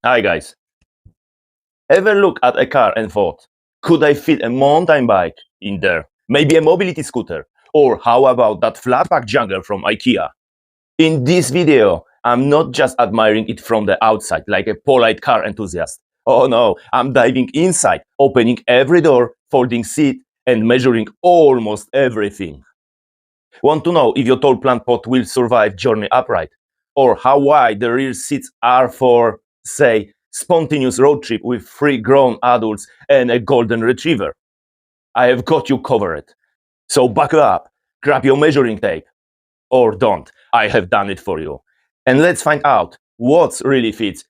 Hi guys. Ever look at a car and thought, could I fit a mountain bike in there? Maybe a mobility scooter? Or how about that flatpack jungler from IKEA? In this video, I'm not just admiring it from the outside like a polite car enthusiast. Oh no, I'm diving inside, opening every door, folding seat, and measuring almost everything. Want to know if your tall plant pot will survive journey upright? Or how wide the rear seats are for, say, spontaneous road trip with 3 grown adults and a golden retriever? I have got you covered. So buckle up, grab your measuring tape. Or don't, I have done it for you. And let's find out what really fits